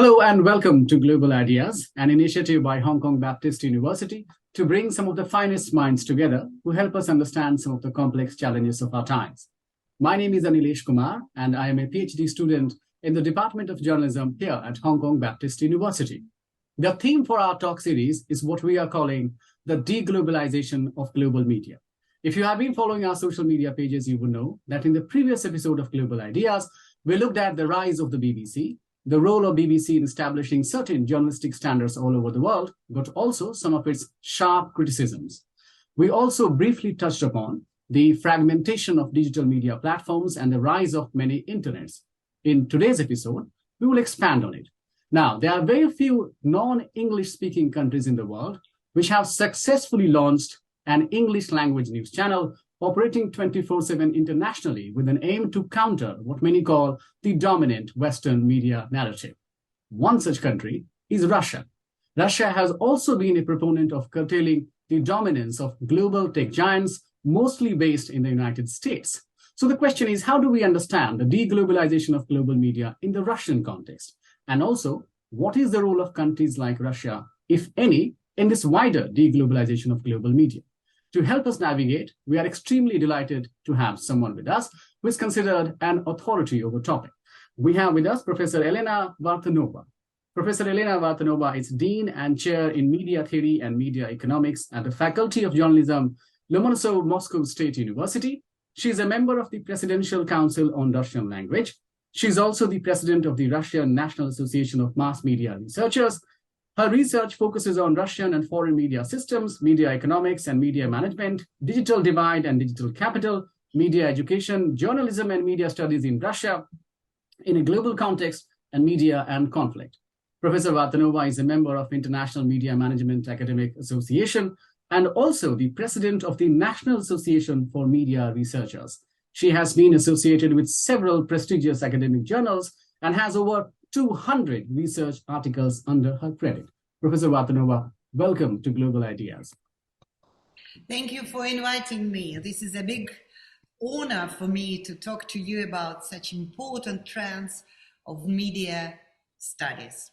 Hello and welcome to Global Ideas, an initiative by Hong Kong Baptist University to bring some of the finest minds together who help us understand some of the complex challenges of our times. My name is Anilesh Kumar, and I am a PhD student in the Department of Journalism here at Hong Kong Baptist University. The theme for our talk series is what we are calling the deglobalization of global media. If you have been following our social media pages, you will know that in the previous episode of Global Ideas, we looked at the rise of the BBC, the role of BBC in establishing certain journalistic standards all over the world, but also some of its sharp criticisms. We also briefly touched upon the fragmentation of digital media platforms and the rise of many internets. In today's episode, we will expand on it. Now, there are very few non-English speaking countries in the world which have successfully launched an English language news channel operating 24/7 internationally with an aim to counter what many call the dominant Western media narrative. One such country is Russia. Russia has also been a proponent of curtailing the dominance of global tech giants, mostly based in the United States. So the question is, how do we understand the deglobalization of global media in the Russian context? And also, what is the role of countries like Russia, if any, in this wider deglobalization of global media? To help us navigate, we are extremely delighted to have someone with us who is considered an authority over the topic. We have with us Professor Elena Vartanova. Professor Elena Vartanova is Dean and Chair in Media Theory and Media Economics at the Faculty of Journalism, Lomonosov Moscow State University. She is a member of the Presidential Council on Russian Language. She is also the president of the Russian National Association of Mass Media Researchers. Her research focuses on Russian and foreign media systems, media economics and media management, digital divide and digital capital, media education, journalism and media studies in Russia in a global context, and media and conflict. Professor Vartanova is a member of International Media Management Academic Association and also the president of the National Association for Media Researchers. She has been associated with several prestigious academic journals and has over 200 research articles under her credit. Professor Vartanova, welcome to Global Ideas. Thank you for inviting me. This is a big honor for me to talk to you about such important trends of media studies.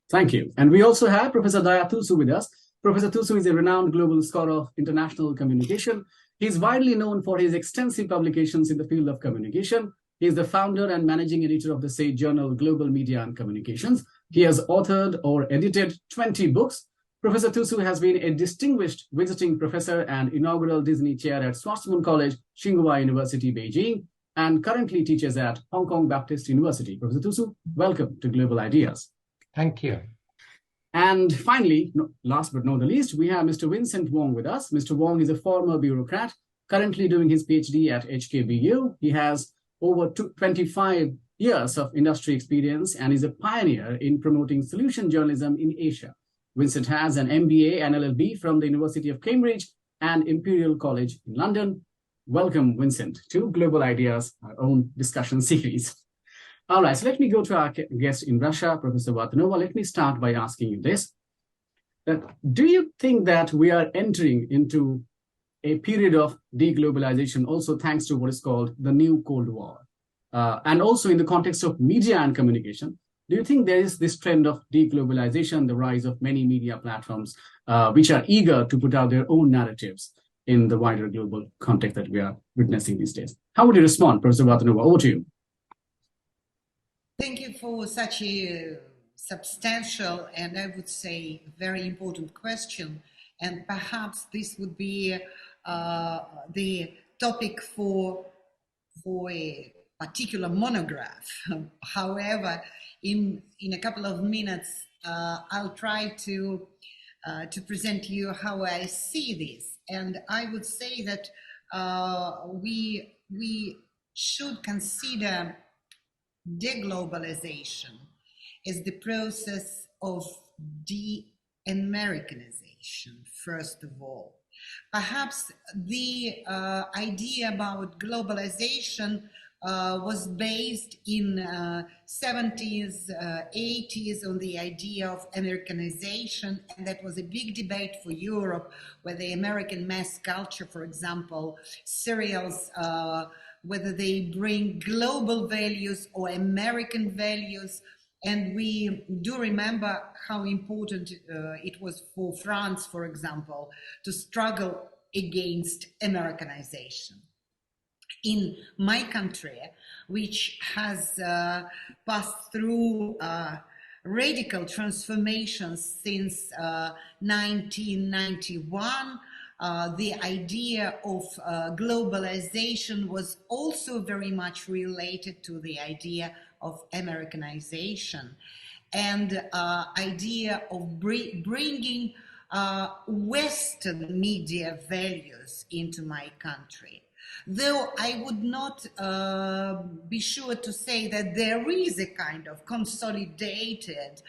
Thank you. And we also have Professor Daya Tusu with us. Professor Tusu is a renowned global scholar of international communication. He is widely known for his extensive publications in the field of communication. He is the founder and managing editor of the Sage journal Global Media and Communications. He has authored or edited 20 books. Professor Tusu has been a distinguished visiting professor and inaugural Disney chair at Schwarzman College, Tsinghua University, Beijing, and currently teaches at Hong Kong Baptist University. Professor Tusu, welcome to Global Ideas. Thank you. And finally, last but not the least, we have Mr. Vincent Wong with us. Mr. Wong is a former bureaucrat, currently doing his PhD at HKBU. He has over 25 years of industry experience and is a pioneer in promoting solution journalism in Asia. Vincent has an MBA and LLB from the University of Cambridge and Imperial College in London. Welcome, Vincent, to Global Ideas, our own discussion series. All right, so let me go to our guest in Russia, Professor Vartanova. Let me start by asking you this. Do you think that we are entering into a period of deglobalization, also thanks to what is called the new Cold War? And also in the context of media and communication, do you think there is this trend of deglobalization, the rise of many media platforms, which are eager to put out their own narratives in the wider global context that we are witnessing these days? How would you respond, Professor Vartanova? Over to you. Thank you for such a substantial and I would say very important question. And perhaps this would be the topic for a particular monograph. However, in a couple of minutes, I'll try to present you how I see this. And I would say that we should consider deglobalization as the process of de-Americanization, first of all. Perhaps the idea about globalization was based in 70s, 80s on the idea of Americanization, and that was a big debate for Europe, where the American mass culture, for example, serials, whether they bring global values or American values, And we do remember how important it was for France, for example, to struggle against Americanization. In my country, which has passed through radical transformations since 1991, the idea of globalization was also very much related to the idea of Americanization and idea of bringing Western media values into my country. Though I would not be sure to say that there is a kind of consolidated,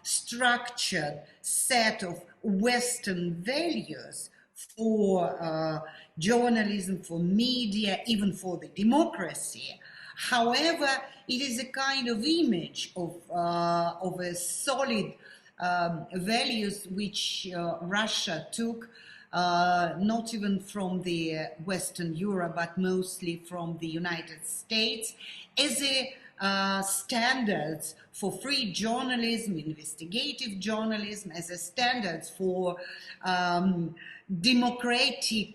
structured set of Western values for journalism, for media, even for the democracy. However, it is a kind of image of a solid values which Russia took not even from the Western Europe, but mostly from the United States, as a standards for free journalism, investigative journalism, as a standards for democratic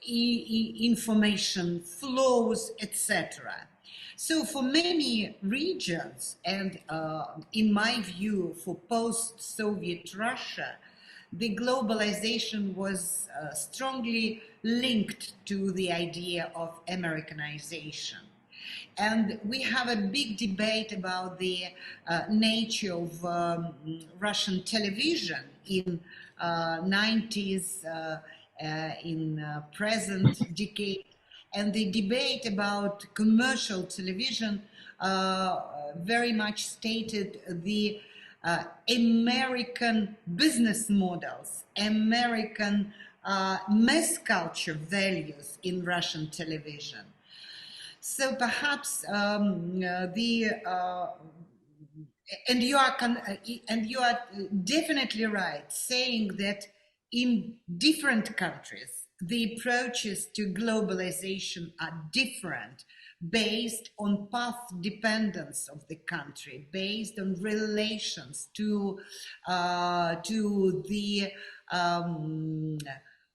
information flows, etc. So for many regions, and in my view, for post-Soviet Russia, the globalization was strongly linked to the idea of Americanization. And we have a big debate about the nature of Russian television in 90s, in present decade, and the debate about commercial television very much stated the American business models, American mass culture values in Russian television. So perhaps and you are definitely right saying that in different countries the approaches to globalization are different, based on path dependence of the country, based on relations to the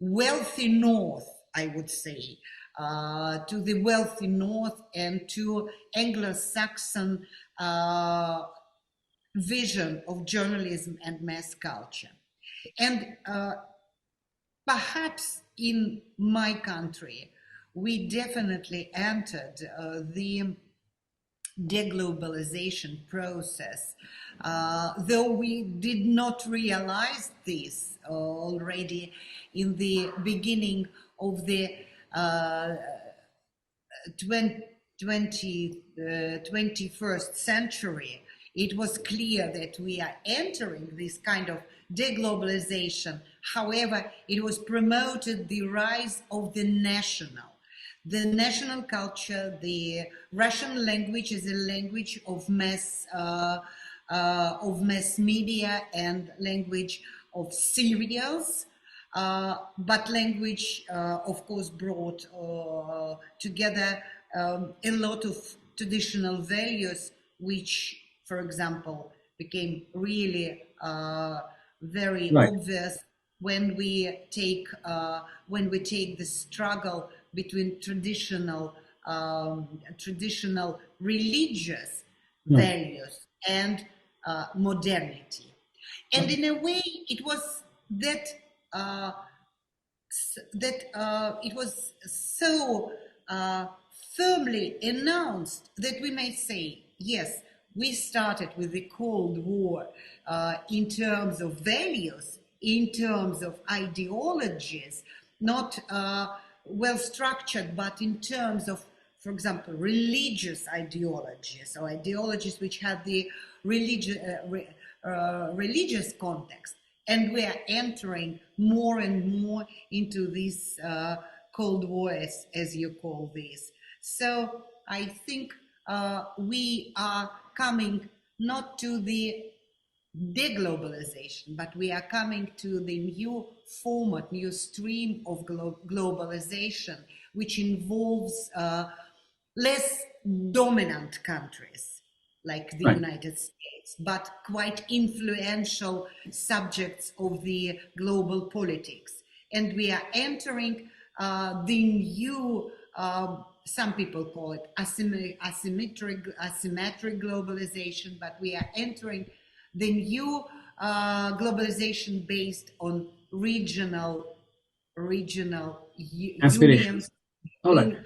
wealthy north, I would say, to the wealthy north and to Anglo-Saxon vision of journalism and mass culture. And perhaps in my country, we definitely entered the deglobalization process, though we did not realize this already in the beginning of the 21st century. It was clear that we are entering this kind of deglobalization. However, it was promoted the rise of the national culture. The Russian language is a language of mass media and language of serials, but language, of course, brought together a lot of traditional values, which, for example, became really very obvious when we take the struggle between traditional religious values and modernity. And in a way, it was that it was so firmly announced that we may say, yes, we started with the Cold War in terms of values, in terms of ideologies, not well structured, but in terms of, for example, religious ideologies, or ideologies which had the religious context. And we are entering more and more into this Cold War, as you call this. So I think we are coming not to the deglobalization, but we are coming to the new format, new stream of globalization, which involves less dominant countries, like the Right. United States, but quite influential subjects of the global politics. And we are entering the new, some people call it asymmetric globalization, but we are entering the new globalization based on regional unions, Aspirations. All right.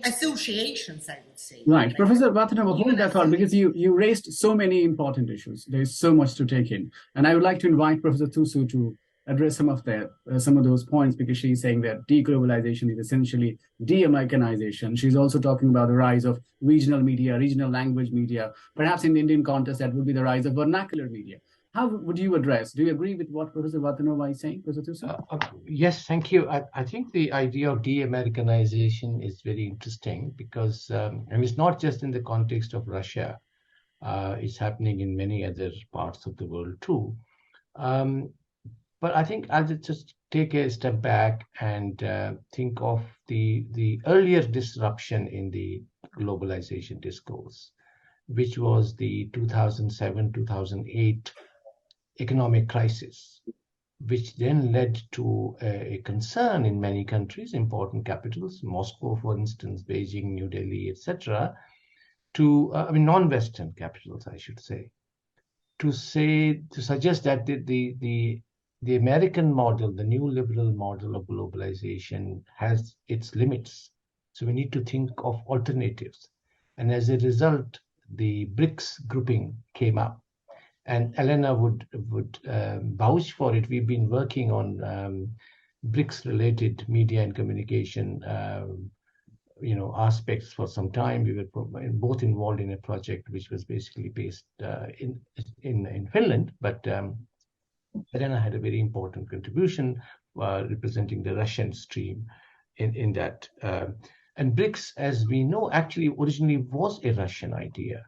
associations, I would say. Right. Like Professor Vartanova, hold even that thought because you raised so many important issues. There's so much to take in. And I would like to invite Professor Tusu to address some of those points because she's saying that deglobalization is essentially de-Americanization. She's also talking about the rise of regional media, regional language media. Perhaps in the Indian context, that would be the rise of vernacular media. How would you address? Do you agree with what Professor Vartanova is saying, Professor Tusu? Yes, thank you. I think the idea of de-Americanization is very interesting because and it's not just in the context of Russia. It's happening in many other parts of the world too. But I think I'll just take a step back and think of the earlier disruption in the globalization discourse, which was the 2007-2008 economic crisis, which then led to a concern in many countries, important capitals, Moscow, for instance, Beijing, New Delhi, etc., non-Western capitals, I should say, to suggest that the American model, the new liberal model of globalization, has its limits. So we need to think of alternatives. And as a result, the BRICS grouping came up. And Elena would vouch for it. We've been working on BRICS-related media and communication, aspects for some time. We were both involved in a project which was basically based in Finland, but Elena had a very important contribution representing the Russian stream in that. And BRICS, as we know, actually originally was a Russian idea.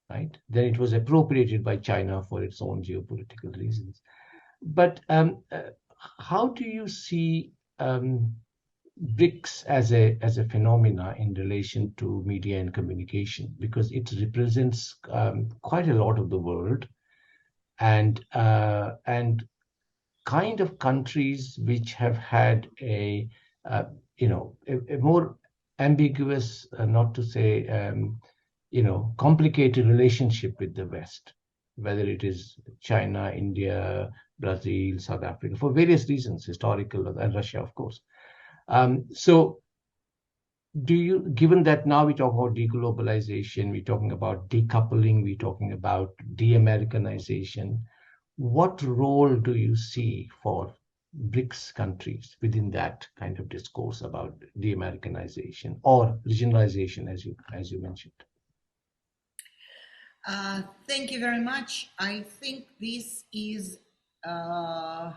Right? Then it was appropriated by China for its own geopolitical reasons. But how do you see BRICS as a phenomena in relation to media and communication? Because it represents quite a lot of the world, and kind of countries which have had a more ambiguous, not to say complicated relationship with the West, whether it is China, India, Brazil, South Africa, for various reasons, historical, and Russia, of course. So given that now we talk about deglobalization, we're talking about decoupling, we're talking about de-Americanization, what role do you see for BRICS countries within that kind of discourse about de-Americanization or regionalization, as you mentioned? Thank you very much. I think this is, there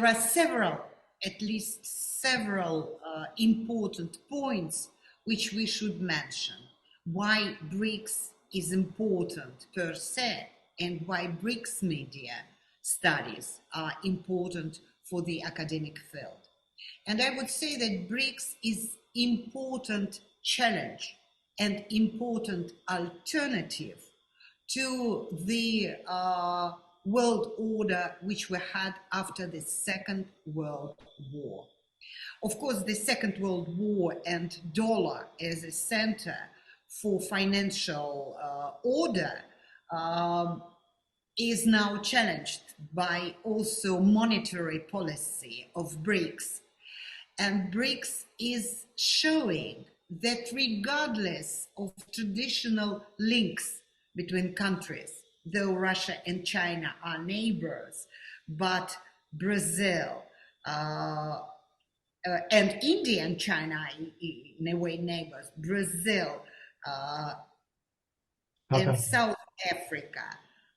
are at least several important points which we should mention. Why BRICS is important per se, and why BRICS media studies are important for the academic field. And I would say that BRICS is important challenge and important alternative to the world order which we had after the Second World War. Of course, the Second World War and dollar as a center for financial order is now challenged by also monetary policy of BRICS. And BRICS is showing that regardless of traditional links between countries, though Russia and China are neighbors, but Brazil and India and China in a way neighbors, Brazil and South Africa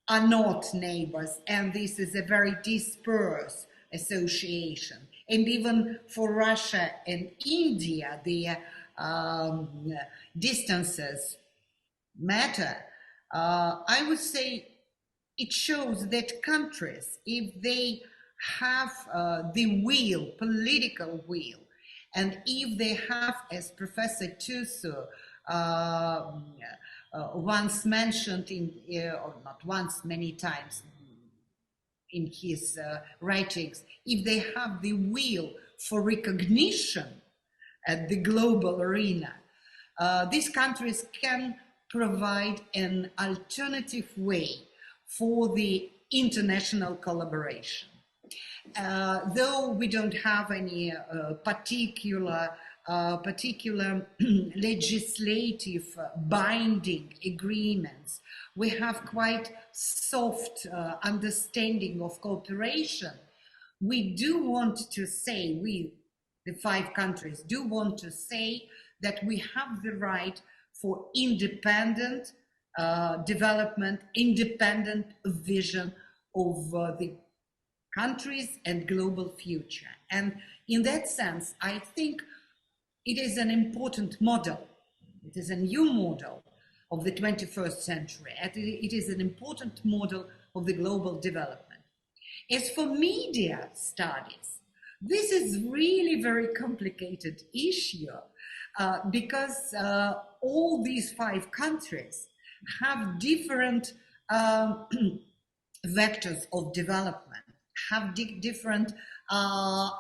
are not neighbors, and this is a very dispersed association. And even for Russia and India, the distances matter. I would say it shows that countries, if they have the will, political will, and if they have, as Professor Tusu once mentioned or not once, many times in his writings, if they have the will for recognition at the global arena, these countries can provide an alternative way for the international collaboration. Though we don't have any particular legislative binding agreements, we have quite soft understanding of cooperation. We do want to say, we, the 5 countries, do want to say that we have the right for independent development, independent vision of the countries and global future. And in that sense, I think it is an important model. It is a new model of the 21st century. It is an important model of the global development. As for media studies, this is really very complicated issue because all these 5 countries have different vectors of development, have different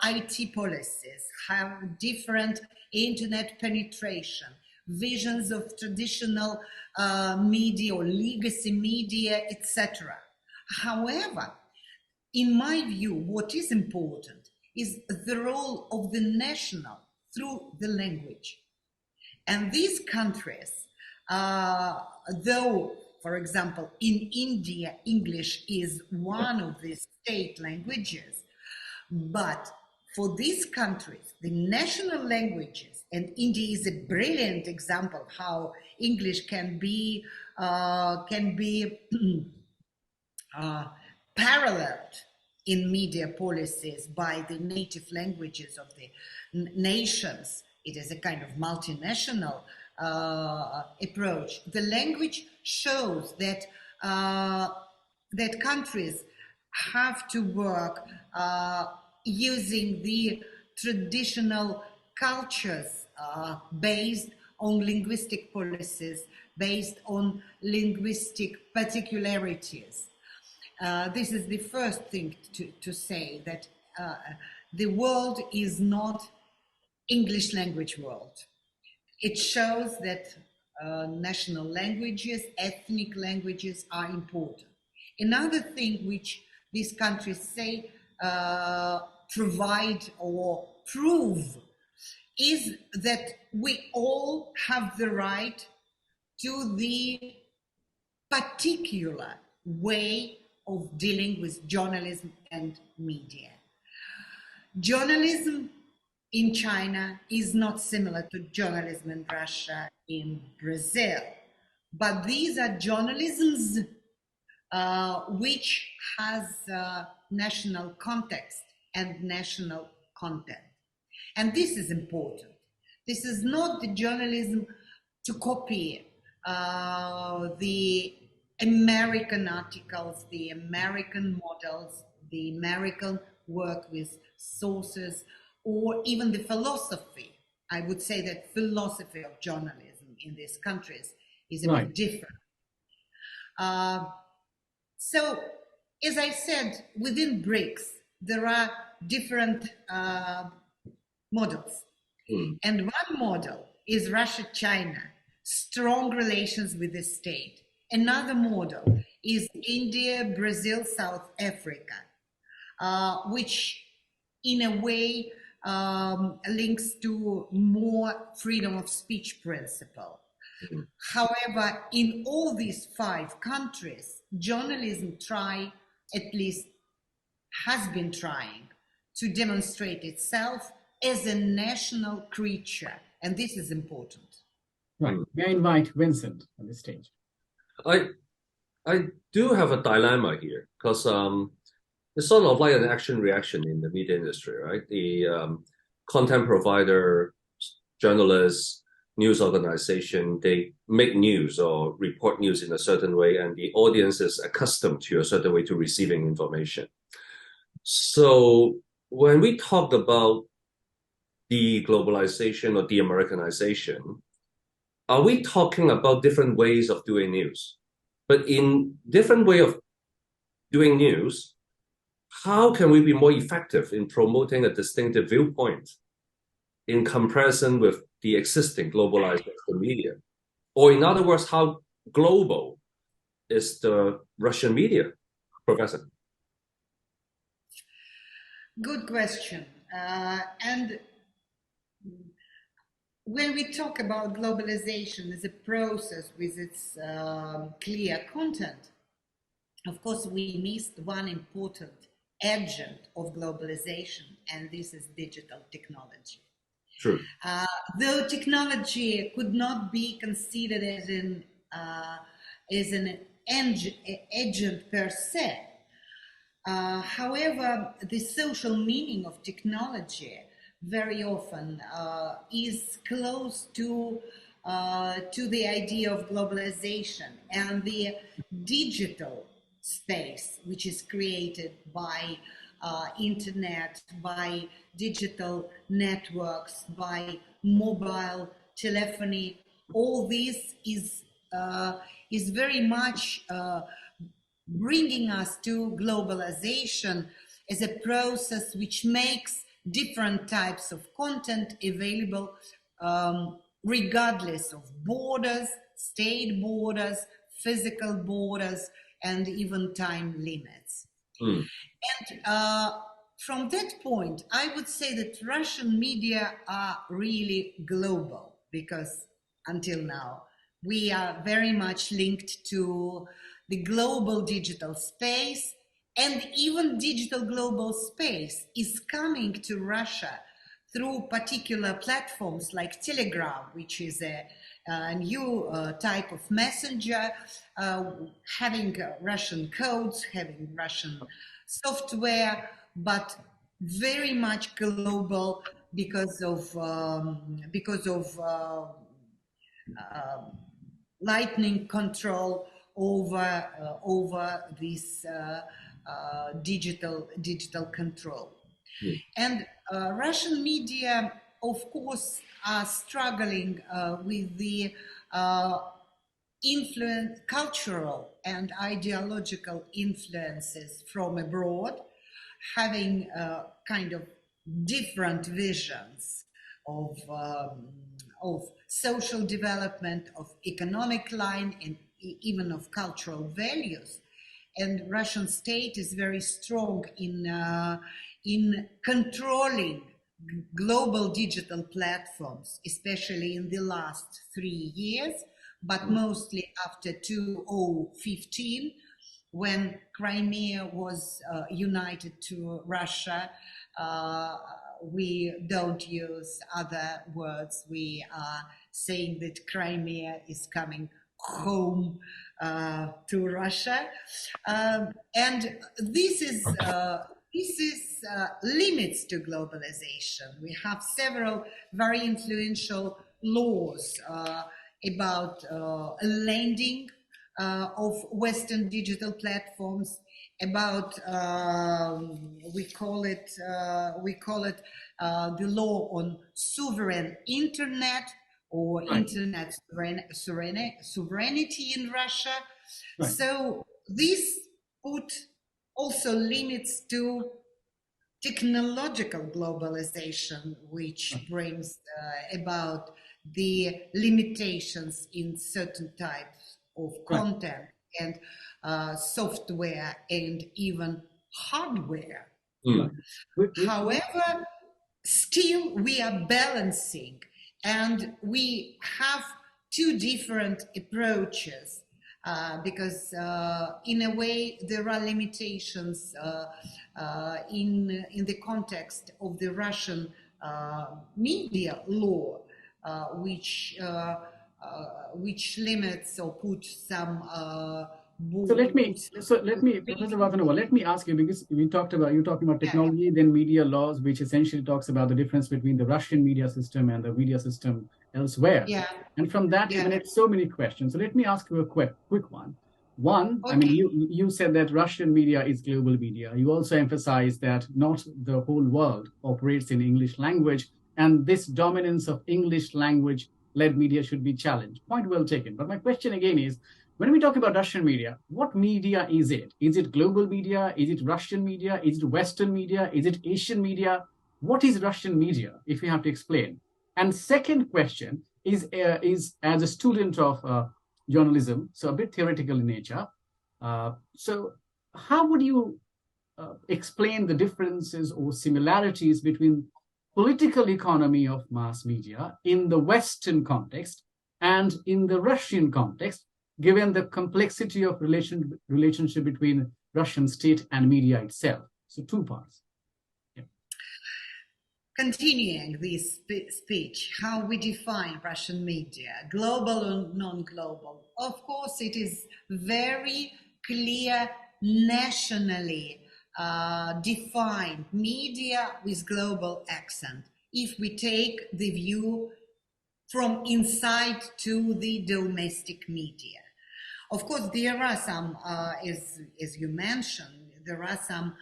IT policies, have different internet penetration, visions of traditional media or legacy media, etc. However, in my view, what is important is the role of the national through the language. And these countries, though, for example, in India, English is one of the state languages, but for these countries, the national languages, and India is a brilliant example how English can be paralleled in media policies by the native languages of the nations. It is a kind of multinational approach. The language shows that that countries have to work using the traditional cultures based on linguistic policies, based on linguistic particularities. This is the first thing to say, that the world is not English language world. It shows that national languages, ethnic languages are important. Another thing which these countries say provide or prove is that we all have the right to the particular way of dealing with journalism and media. Journalism in China is not similar to journalism in Russia, in Brazil, but these are journalisms which has national context and national content. And this is important. This is not the journalism to copy the American articles, the American models, the American work with sources, or even the philosophy. I would say that philosophy of journalism in these countries is a bit different. So, as I said, within BRICS, there are different models. And one model is Russia-China, strong relations with the state. Another model is India, Brazil, South Africa, which in a way links to more freedom of speech principle. However, in all these 5 countries, journalism has been trying to demonstrate itself as a national creature, and this is important. Right. May I invite Vincent on the stage? I do have a dilemma here, because it's sort of like an action-reaction in the media industry, right? The content provider, journalists, news organization, they make news or report news in a certain way, and the audience is accustomed to a certain way to receiving information. So when we talked about deglobalization or de-Americanization, are we talking about different ways of doing news? But in different way of doing news, how can we be more effective in promoting a distinctive viewpoint in comparison with the existing globalized media? Or in other words, how global is the Russian media, Professor? Good question. And when we talk about globalization as a process with its clear content, of course, we missed one important agent of globalization, and this is digital technology. True. Though technology could not be considered as an agent per se, however, the social meaning of technology very often is close to the idea of globalization, and the digital space which is created by internet, by digital networks, by mobile telephony. All this is very much bringing us to globalization as a process which makes different types of content available regardless of borders, state borders, physical borders, and even time limits. Mm. And from that point, I would say that Russian media are really global, because until now, we are very much linked to the global digital space, and even digital global space is coming to Russia through particular platforms like Telegram, which is a new type of messenger, having Russian codes, having Russian software, but very much global because of lightning control over this digital control. Mm. And Russian media, of course, are struggling with the cultural and ideological influences from abroad, having kind of different visions of social development, of economic line, and even of cultural values. And Russian state is very strong in controlling global digital platforms, especially in the last 3 years, but mostly after 2015, when Crimea was united to Russia. We don't use other words. We are saying that Crimea is coming home to Russia, and this is limits to globalization. We have several very influential laws about lending of Western digital platforms, about we call it the law on sovereign internet, or Right. internet sovereignty in Russia. Right. So this put also limits to technological globalization, which brings about the limitations in certain types of content and software and even hardware. Mm. However, still we are balancing, and we have two different approaches, because in a way there are limitations in the context of the Russian media law, which limits or put some So let me, Professor Vartanova, let me ask you, because you're talking about technology, then media laws, which essentially talks about the difference between the Russian media system and the media system elsewhere. Yeah. And from that, you made so many questions. So let me ask you a quick one. One, I mean, you said that Russian media is global media. You also emphasized that not the whole world operates in English language, and this dominance of English language led media should be challenged. Point well taken. But my question again is, when we talk about Russian media, what media is it? Is it global media? Is it Russian media? Is it Western media? Is it Asian media? What is Russian media, if you have to explain? And second question is as a student of journalism, so a bit theoretical in nature. So how would you explain the differences or similarities between political economy of mass media in the Western context and in the Russian context, given the complexity of relationship between Russian state and media itself? So two parts. Yeah. Continuing this speech, how we define Russian media, global or non-global. Of course, it is very clear nationally defined media with global accent. If we take the view from inside to the domestic media. Of course, there are some, as you mentioned, there are some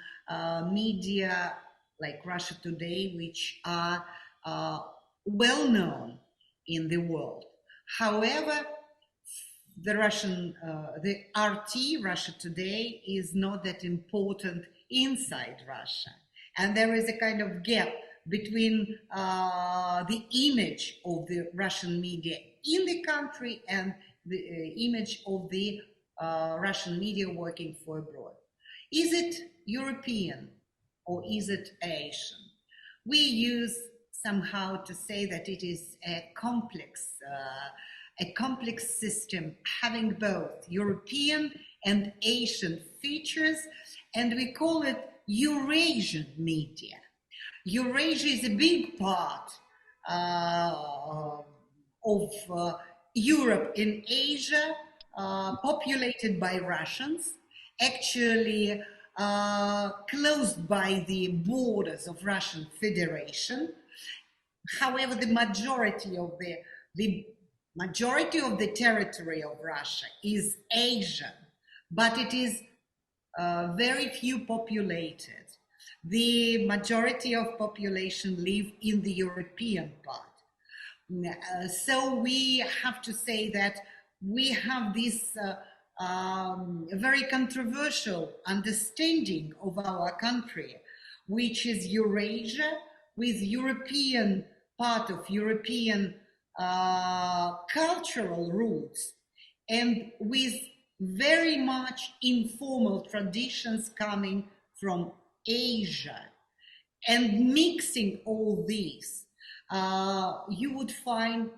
media like Russia Today, which are well known in the world. However, the RT, Russia Today, is not that important inside Russia. And there is a kind of gap between the image of the Russian media in the country and the image of the Russian media working for abroad. Is it European or is it Asian? We use somehow to say that it is a complex system having both European and Asian features, and we call it Eurasian media. Eurasia is a big part of Europe and Asia, populated by Russians, actually closed by the borders of Russian Federation. However, the majority of the territory of Russia is Asian, but it is very few populated. The majority of population live in the European part. So we have to say that we have this very controversial understanding of our country, which is Eurasia, with European part of European cultural roots, and with very much informal traditions coming from Asia. And mixing all these, you would find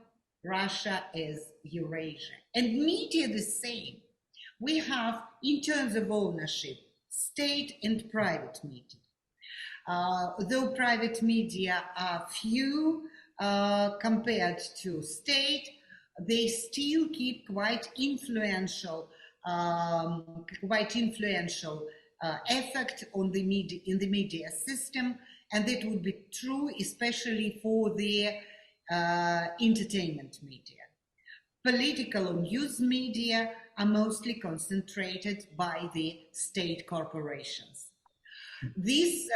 Russia as Eurasia. And media the same. We have, in terms of ownership, state and private media. Though private media are few compared to state, they still keep quite influential effect on the media, in the media system, and that would be true especially for the entertainment media. Political and news media are mostly concentrated by the state corporations. This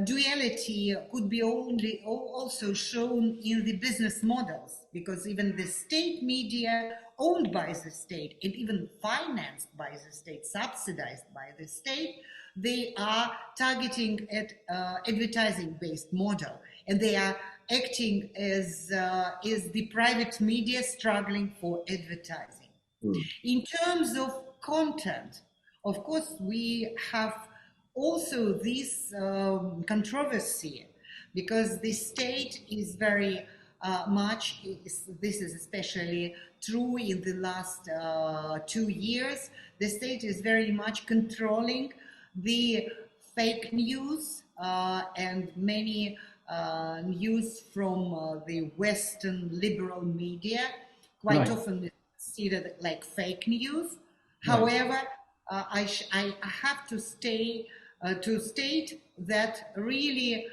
duality could be also shown in the business models, because even the state media owned by the state and even financed by the state, subsidized by the state, they are targeting at advertising-based model, and they are acting as the private media struggling for advertising. In terms of content, of course, we have also this controversy, because the state is very much, this is especially true in the last 2 years, the state is very much controlling the fake news and many news from the Western liberal media, quite often considered like fake news. However, I have to state that really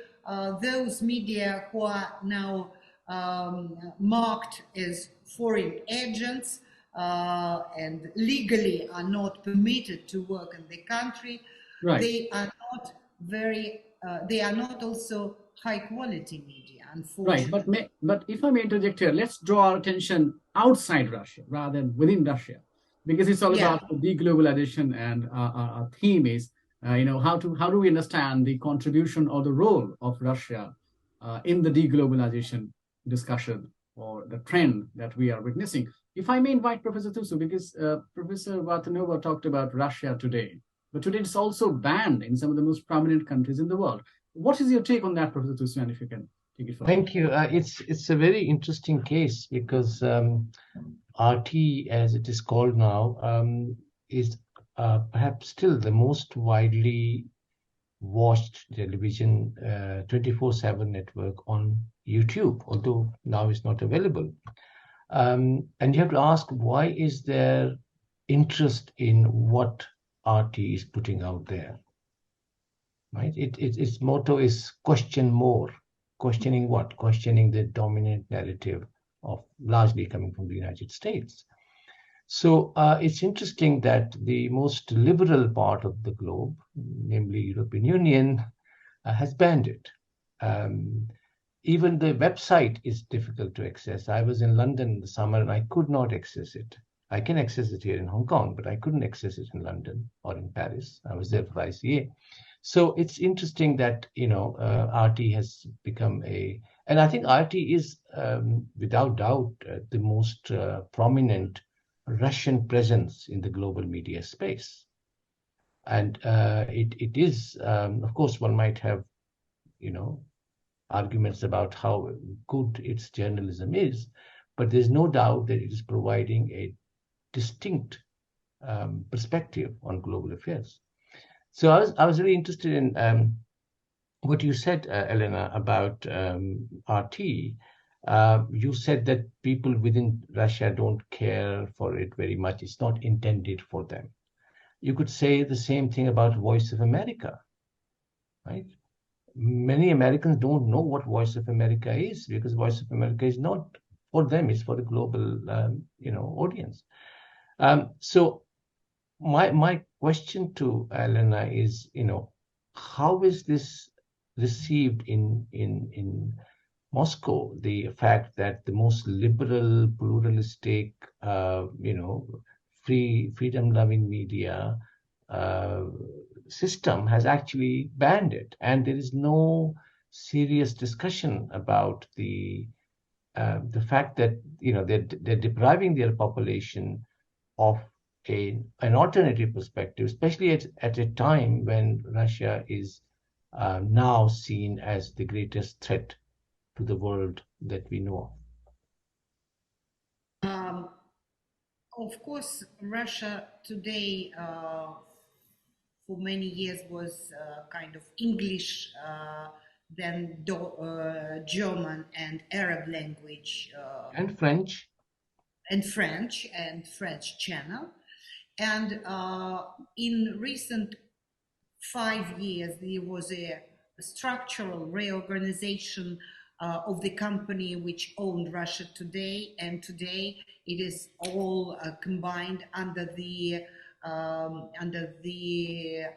those media who are now marked as foreign agents and legally are not permitted to work in the country, they are not very they are not also high quality media, Right, unfortunately. but if I may interject here, let's draw our attention outside Russia rather than within Russia, because it's all Yeah. about deglobalization, and our theme is, how do we understand the contribution or the role of Russia in the deglobalization discussion or the trend that we are witnessing. If I may invite Professor Thusu, because Professor Vartanova talked about Russia today, but today it's also banned in some of the most prominent countries in the world. What is your take on that, Professor Thusu, and if you can take it further? Thank you. It's a very interesting case because RT, as it is called now, is perhaps still the most widely watched television 24/7 network on YouTube, although now it's not available. And you have to ask, why is there interest in what RT is putting out there? Right? Its motto is question more. Questioning what? Questioning the dominant narrative of largely coming from the United States. So it's interesting that the most liberal part of the globe, namely European Union, has banned it. Even the website is difficult to access. I was in London in the summer and I could not access it. I can access it here in Hong Kong, but I couldn't access it in London or in Paris. I was there for ICA. So it's interesting that, RT has become and I think RT is without doubt the most prominent Russian presence in the global media space. And it is, of course, one might have, arguments about how good its journalism is, but there's no doubt that it is providing a distinct perspective on global affairs. So I was really interested in what you said, Elena, about RT. You said that people within Russia don't care for it very much. It's not intended for them. You could say the same thing about Voice of America, right? Many Americans don't know what Voice of America is, because Voice of America is not for them; it's for the global, audience. So my question to Elena is, how is this received in Moscow? The fact that the most liberal, pluralistic, freedom-loving media system has actually banned it, and there is no serious discussion about the fact that they're depriving their population of an alternative perspective, especially at a time when Russia is now seen as the greatest threat to the world that we know of. Of course, Russia today, for many years, was kind of English, then German and Arab language, and French. and French channel. And in recent 5 years, there was a structural reorganization of the company which owned Russia Today, and today it is all combined under the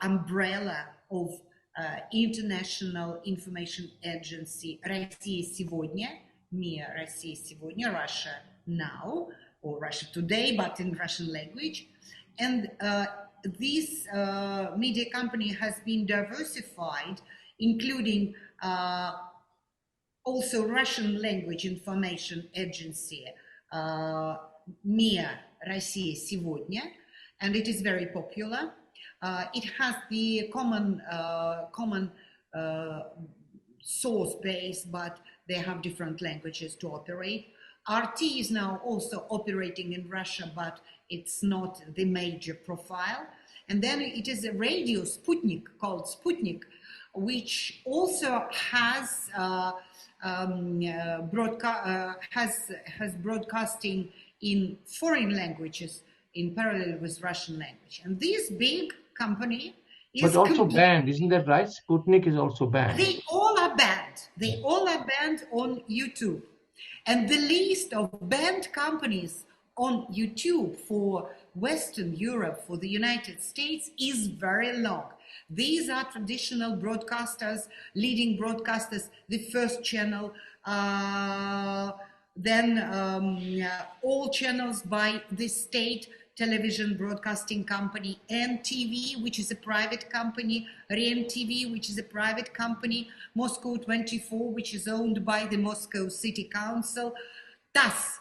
umbrella of International Information Agency Россия сегодня, МИА Россия сегодня, Russia Now, or Russia Today, but in Russian language. And this media company has been diversified, including also Russian language information agency МИА Россия сегодня, and it is very popular. It has the common source base, but they have different languages to operate. RT is now also operating in Russia, but it's not the major profile. And then it is a radio Sputnik called Sputnik, which also has broadcasting in foreign languages in parallel with Russian language. And this big company is but also banned, isn't that right? Sputnik is also banned. They all are banned. They all are banned on YouTube. And the list of banned companies on YouTube for Western Europe, for the United States, is very long. These are traditional broadcasters, leading broadcasters, the first channel, then all channels by the state television broadcasting company, MTV, which is a private company, REM-TV, which is a private company, Moscow 24, which is owned by the Moscow City Council, thus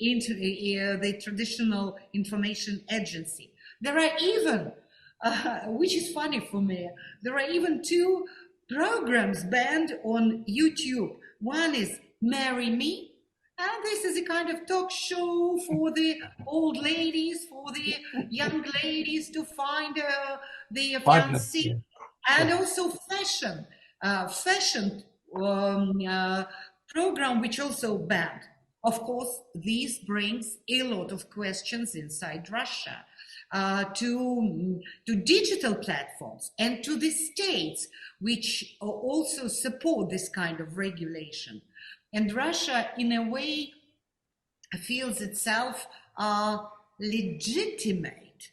into the traditional information agency. There are even, which is funny for me, there are even two programs banned on YouTube. One is Marry Me, and this is a kind of talk show for the old ladies, for the young ladies to find their fiancé, and also fashion program, which also banned. Of course, this brings a lot of questions inside Russia to digital platforms and to the states, which also support this kind of regulation. And Russia, in a way, feels itself legitimate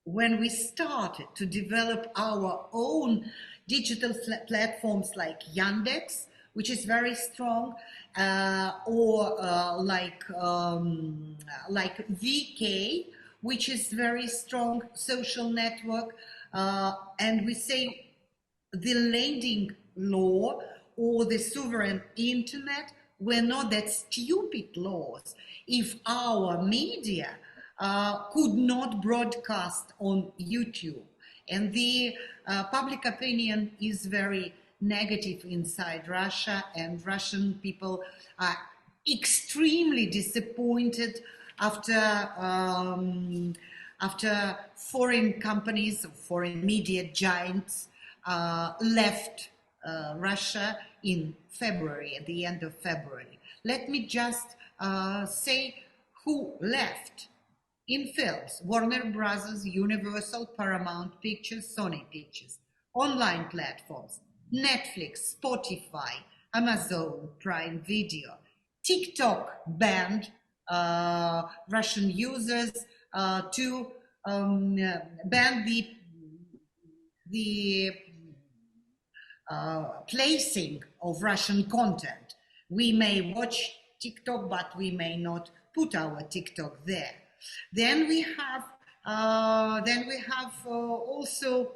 when we started to develop our own digital platforms like Yandex, which is very strong, or like VK, which is very strong social network, and we say the lending law or the sovereign internet were not that stupid laws if our media could not broadcast on YouTube. And the public opinion is very negative inside Russia, and Russian people are extremely disappointed after foreign companies, foreign media giants left Russia in February, at the end of February. Let me just say who left. In films: Warner Brothers, Universal, Paramount Pictures, Sony Pictures. Online platforms: Netflix, Spotify, Amazon Prime Video. TikTok banned Russian users to ban the placing of Russian content. We may watch TikTok, but we may not put our TikTok there. Then we have also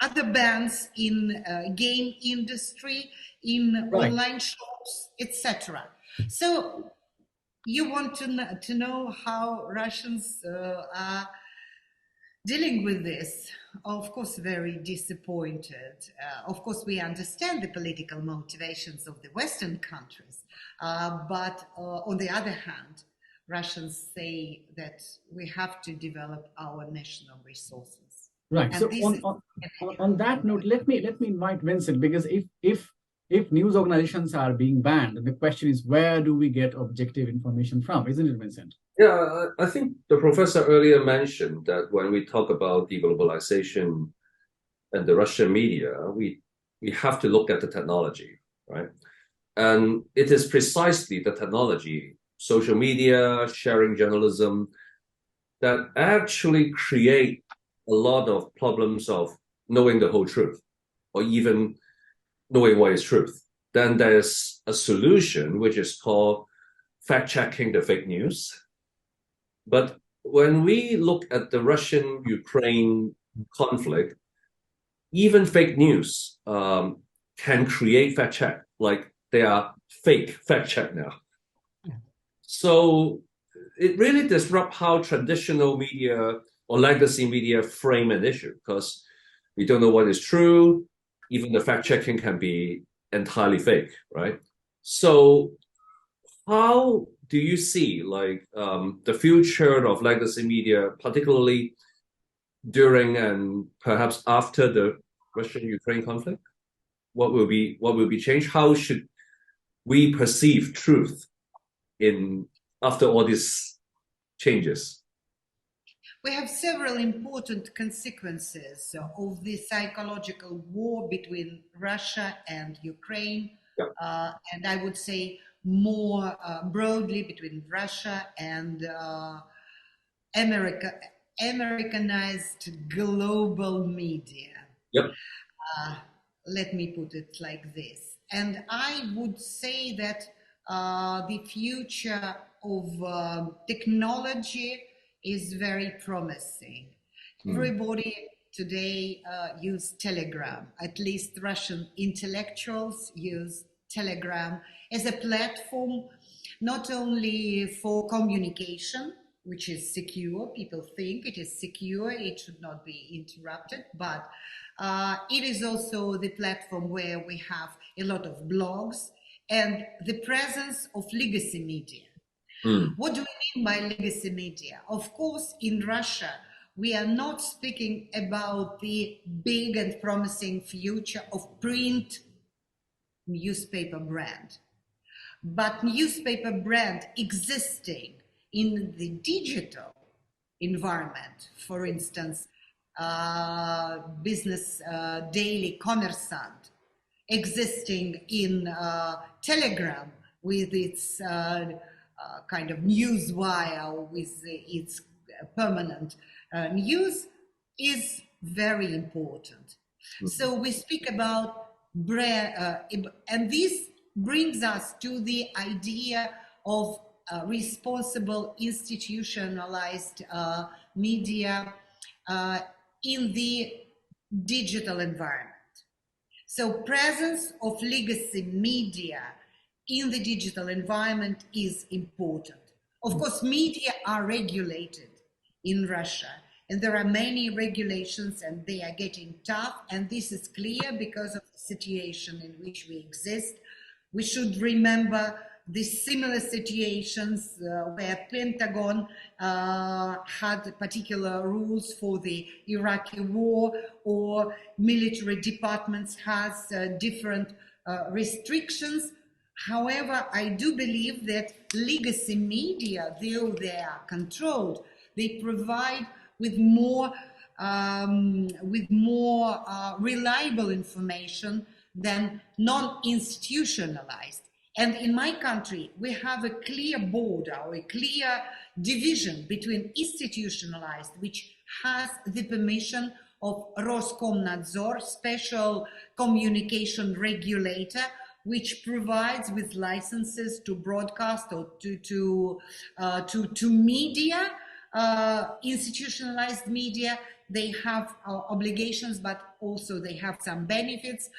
other bans in game industry, in online shops, etc. So you want to know how Russians are dealing with this. Of course, very disappointed. Of course, we understand the political motivations of the Western countries, but on the other hand, Russians say that we have to develop our national resources. Right. And so on that note, let me invite Vincent, because if news organizations are being banned, the question is, where do we get objective information from, isn't it, Vincent? Yeah, I think the professor earlier mentioned that when we talk about deglobalization and the Russian media, we have to look at the technology, right? And it is precisely the technology, social media, sharing journalism, that actually create a lot of problems of knowing the whole truth, or even knowing what is truth. Then there's a solution, which is called fact-checking the fake news. But when we look at the Russian-Ukraine conflict, even fake news can create fact-check, like they are fake fact-check now. So it really disrupts how traditional media or legacy media frame an issue, because we don't know what is true. Even the fact-checking can be entirely fake, right? So how do you see the future of legacy media, particularly during and perhaps after the Russian-Ukraine conflict? What will be changed? How should we perceive truth after all these changes? We have several important consequences of the psychological war between Russia and Ukraine, and I would say more broadly between Russia and America Americanized global media. Yep. Let me put it like this. And I would say that the future of technology is very promising. Everybody today use Telegram. At least Russian intellectuals use Telegram as a platform, not only for communication, which is secure. People think it is secure, it should not be interrupted, but it is also the platform where we have a lot of blogs and the presence of legacy media. What do we mean by legacy media? Of course, in Russia, we are not speaking about the big and promising future of print newspaper brand, but newspaper brand existing in the digital environment. For instance, business daily Kommersant existing in Telegram with its kind of news wire, with its permanent news, is very important. So we speak about brand, and this brings us to the idea of responsible institutionalized media in the digital environment. So presence of legacy media in the digital environment is important. Of course, media are regulated in Russia, and there are many regulations and they are getting tough, and this is clear because of the situation in which we exist. We should remember the similar situations where Pentagon had particular rules for the Iraqi war, or military departments has different restrictions. However, I do believe that legacy media, though they are controlled, they provide with more reliable information than non-institutionalized. And in my country, we have a clear border or a clear division between institutionalized, which has the permission of Roskomnadzor, special communication regulator, which provides with licenses to broadcast or to media, institutionalized media. They have obligations, but also they have some benefits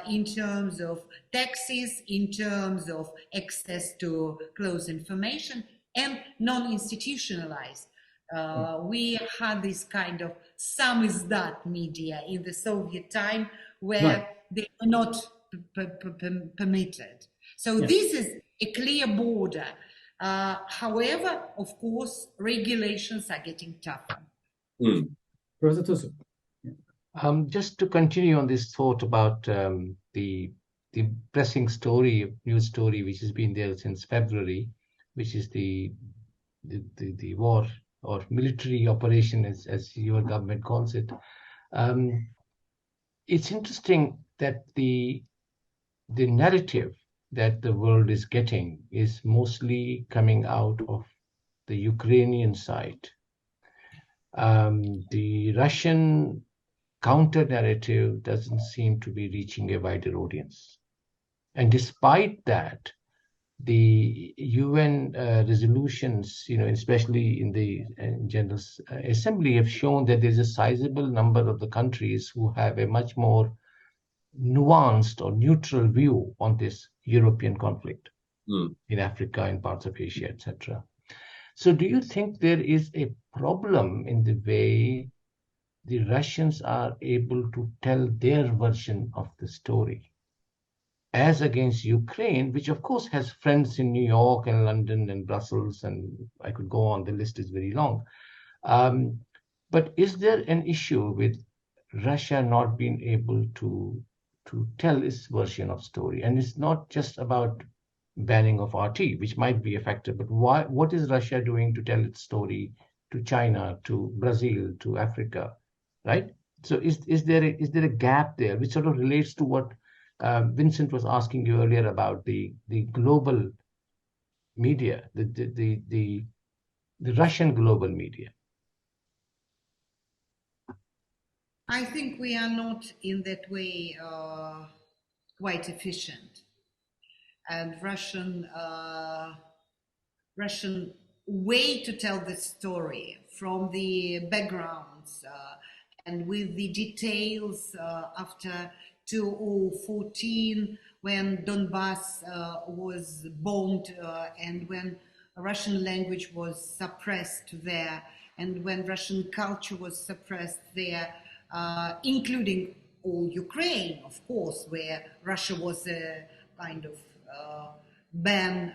in terms of taxes, in terms of access to close information, and non-institutionalized. We had this kind of samizdat media in the Soviet time where they were not permitted. So this is a clear border. However, of course, regulations are getting tougher. Professor Tusu. Just to continue on this thought about the pressing story, news story, which has been there since February, which is the war or military operation, as your government calls it. It's interesting that the narrative that the world is getting is mostly coming out of the Ukrainian side. The Russian counter-narrative doesn't seem to be reaching a wider audience. And despite that, the UN resolutions, especially in the General Assembly, have shown that there's a sizable number of the countries who have a much more nuanced or neutral view on this European conflict in Africa, in parts of Asia, etc. So do you think there is a problem in the way the Russians are able to tell their version of the story as against Ukraine, which of course has friends in New York and London and Brussels, and I could go on, the list is very long. But is there an issue with Russia not being able to tell its version of story? And it's not just about banning of RT, which might be effective, but what is Russia doing to tell its story to China, to Brazil, to Africa, right? So is there a gap there, which sort of relates to what Vincent was asking you earlier about the global media, the Russian global media? I think we are not in that way quite efficient, and Russian way to tell the story from the backgrounds and with the details after 2014 when Donbass was bombed and when Russian language was suppressed there and when Russian culture was suppressed there, including all Ukraine, of course, where Russia was a kind of ban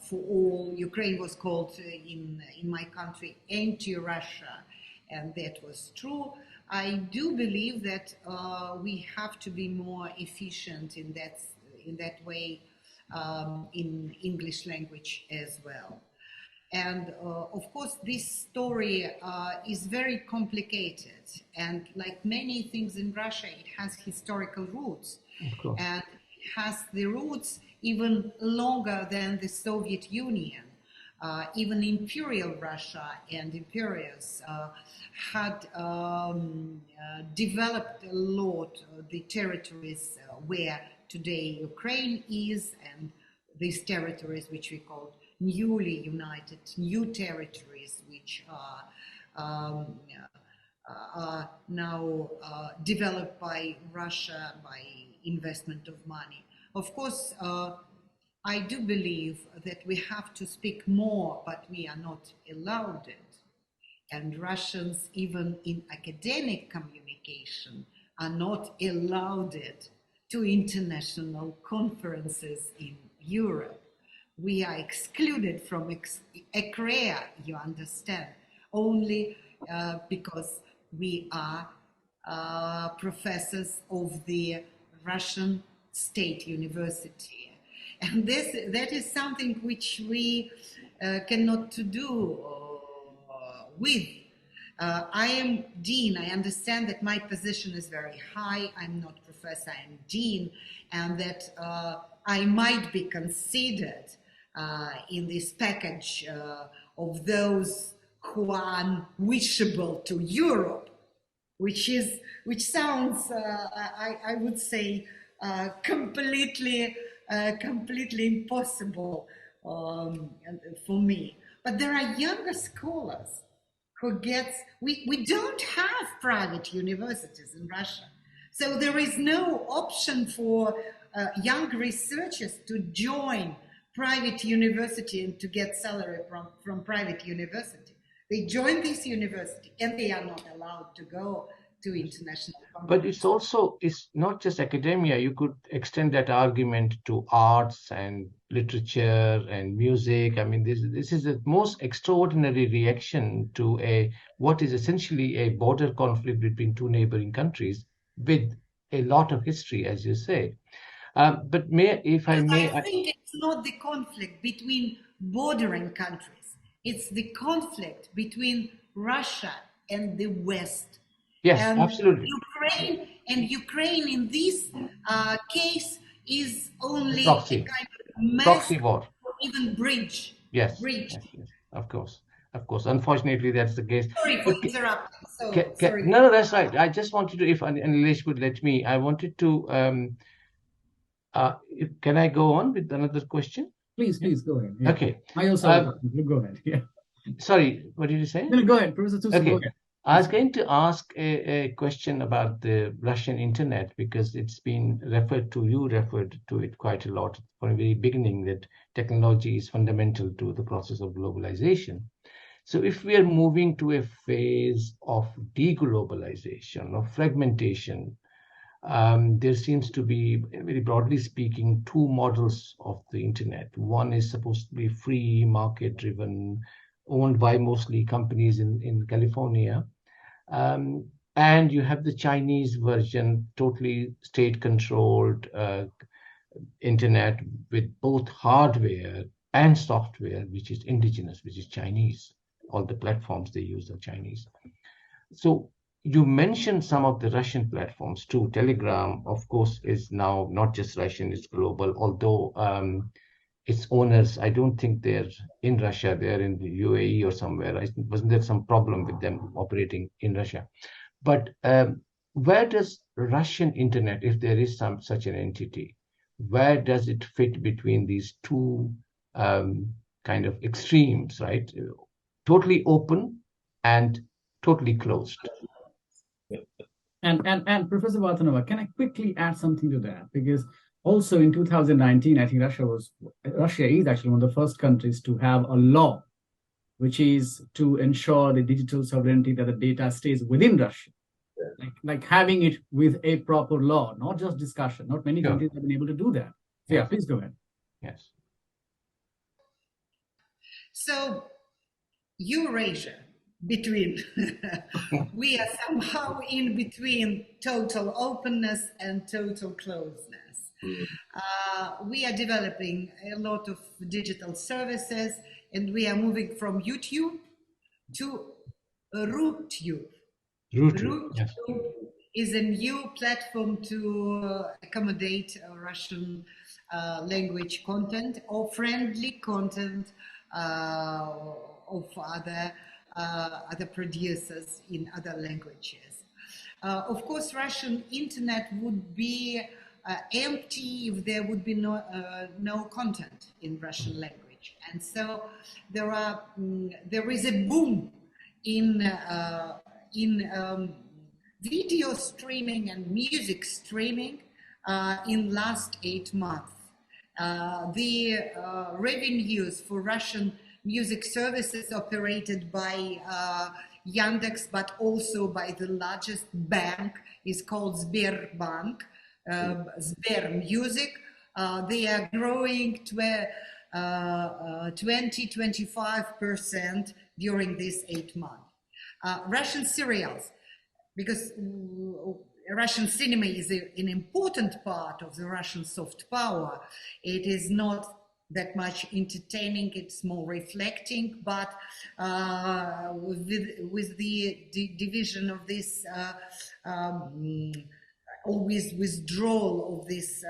for all. Ukraine was called in my country anti-Russia, and that was true. I do believe that we have to be more efficient in that way in English language as well. And of course, this story is very complicated. And like many things in Russia, it has historical roots. And it has the roots even longer than the Soviet Union. Even Imperial Russia and imperials had developed a lot the territories where today Ukraine is, and these territories which we call newly united, new territories which are now developed by Russia by investment of money. Of course, I do believe that we have to speak more, but we are not allowed it. And Russians, even in academic communication, are not allowed it to international conferences in Europe. We are excluded from ECREA, you understand, only because we are professors of the Russian State University. And that is something which we cannot do with. I am dean. I understand that my position is very high. I'm not professor, I'm dean, and that I might be considered in this package of those who are unwishable to Europe, which sounds, I would say, completely impossible for me. But there are younger scholars who we don't have private universities in Russia. So there is no option for young researchers to join private university and to get salary from private university. They join this university and they are not allowed to go to international conferences. But it's not just academia. You could extend that argument to arts and literature and music. I mean, this is the most extraordinary reaction to what is essentially a border conflict between two neighboring countries with a lot of history, as you say. But I think it's not the conflict between bordering countries. It's the conflict between Russia and the West. Yes, and absolutely. Ukraine in this case is only proxy. A kind of proxy war, or even bridge. Yes, of course. Unfortunately, that's the case. Sorry for interrupting. Sorry. No, that's right. I just wanted to, if Anilesh would let me, I wanted to. Can I go on with another question? Please go ahead. Yeah. Okay. I also go ahead. Yeah. Sorry, what did you say? No, go ahead, Professor Tusu, Okay. go ahead. I was going to ask a question about the Russian internet because it's been referred to it quite a lot from the very beginning that technology is fundamental to the process of globalization. So if we are moving to a phase of deglobalization, of fragmentation, there seems to be, very broadly speaking, two models of the internet. One is supposed to be free, market-driven, owned by mostly companies in California. And you have the Chinese version, totally state-controlled internet with both hardware and software, which is indigenous, which is Chinese. All the platforms they use are Chinese. So you mentioned some of the Russian platforms too. Telegram, of course, is now not just Russian, it's global, although its owners, I don't think they're in Russia, they're in the UAE or somewhere. Wasn't there some problem with them operating in Russia? But where does Russian internet, if there is such an entity, where does it fit between these two kind of extremes, right? Totally open and totally closed. And Professor Vartanova, can I quickly add something to that? Because also in 2019, I think Russia is actually one of the first countries to have a law, which is to ensure the digital sovereignty, that the data stays within Russia. Like having it with a proper law, not just discussion. Not many countries have been able to do that. So yeah, please go ahead. Yes. So Eurasia, between, we are somehow in between total openness and total closeness. We are developing a lot of digital services, and we are moving from YouTube to RootTube. RootTube, yes. Is a new platform to accommodate Russian language content or friendly content of other producers in other languages. Of course, Russian internet would be empty if there would be no content in Russian language, and so there is a boom in video streaming and music streaming in last 8 months. The revenues for Russian music services operated by Yandex, but also by the largest bank, is called Sberbank, Sber Music. They are growing to 20-25% during these 8 months. Russian serials, because Russian cinema is an important part of the Russian soft power. It is not that much entertaining, it's more reflecting, but with the division of this, always withdrawal of this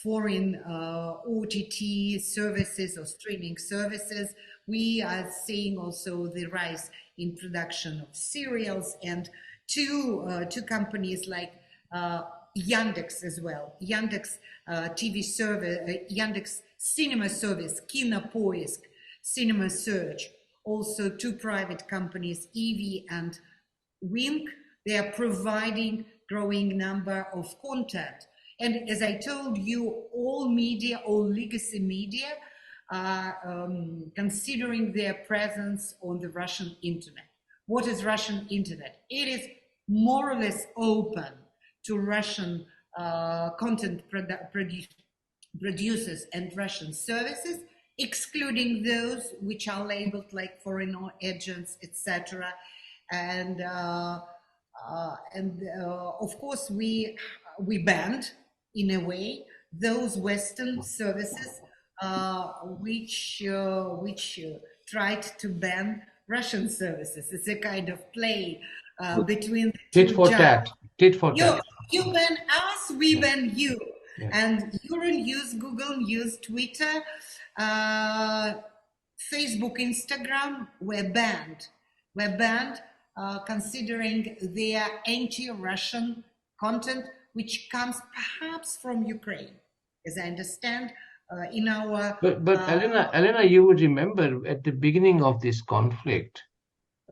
foreign OTT services or streaming services, we are seeing also the rise in production of serials, and two companies like Yandex as well. Yandex TV service, Yandex cinema service, Kinopoisk, Cinema Search. Also 2 private companies, Eevee and Wink. They are providing growing number of content. And as I told you, all media, all legacy media are considering their presence on the Russian internet. What is Russian internet? It is more or less open to Russian content producers and Russian services, excluding those which are labeled like foreign agents, etc. And of course, we banned, in a way, those Western services which tried to ban Russian services. It's a kind of play between the tit for tat. Tit for tat. You ban us, we ban you. Yes. And Euronews, Google News, Twitter, Facebook, Instagram were banned. Considering their anti-Russian content, which comes perhaps from Ukraine, as I understand. In our but Elena, you would remember at the beginning of this conflict,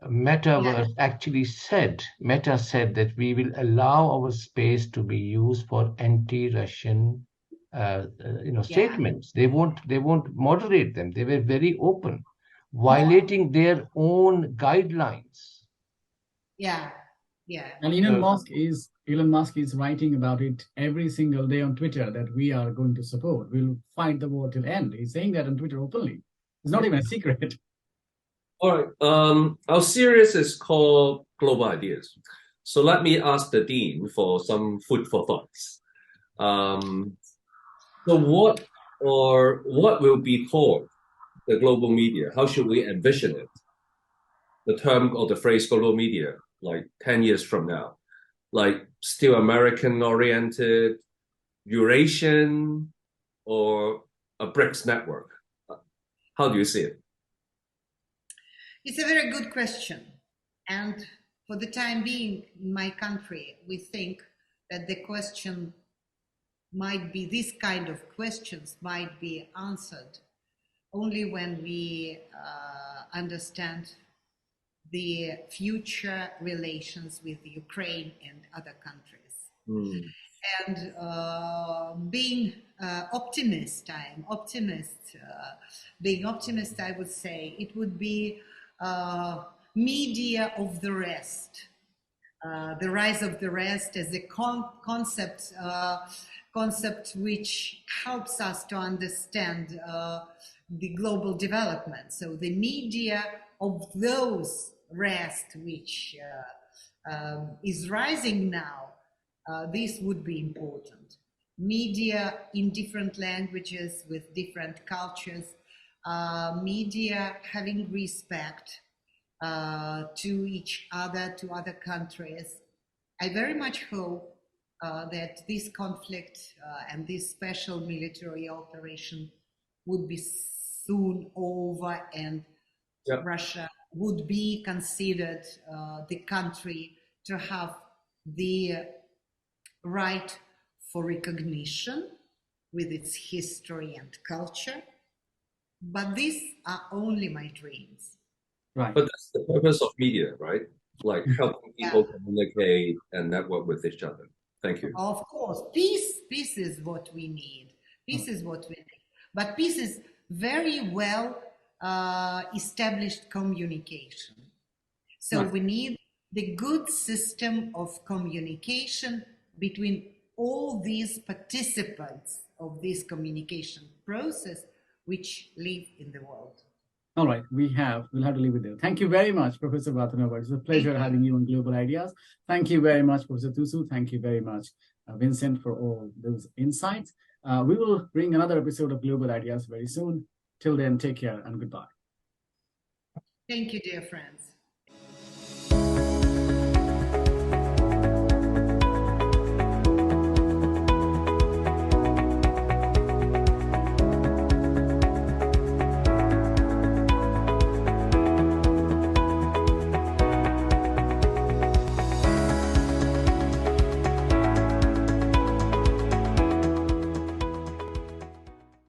Meta said that we will allow our space to be used for anti-Russian statements. They won't moderate them. They were very open, violating their own guidelines. Yeah. And Elon Musk is writing about it every single day on Twitter, that we are going to support. We'll fight the war till end. He's saying that on Twitter openly. It's not even a secret. All right. Our series is called Global Ideas. So let me ask the Dean for some food for thoughts. So what will be called the global media? How should we envision it? The term or the phrase global media, like 10 years from now, like still American oriented, Eurasian, or a BRICS network? How do you see it? It's a very good question. And for the time being, in my country, we think that the question might be, this kind of questions might be answered only when we understand the future relations with Ukraine and other countries. Mm. And being optimist, I am optimist. Being optimist, I would say it would be media of the rest, the rise of the rest as a concept which helps us to understand the global development. So the media of those rest which is rising now, this would be important. Media in different languages with different cultures, media having respect to each other, to other countries. I very much hope that this conflict and this special military operation would be soon over, and Yep. Russia would be considered the country to have the right for recognition with its history and culture. But these are only my dreams. Right. But that's the purpose of media, right? Like helping people communicate and network with each other. Thank you. Of course, peace is what we need. Peace is what we need. But peace is very well established communication. So Right. we need the good system of communication between all these participants of this communication process which live in the world. All right, we'll have to leave it there. Thank you very much, Professor Vartanova. It's a pleasure having you on Global Ideas. Thank you very much, Professor Tusu. Thank you very much, Vincent, for all those insights. We will bring another episode of Global Ideas very soon. Till then, take care and goodbye. Thank you, dear friends.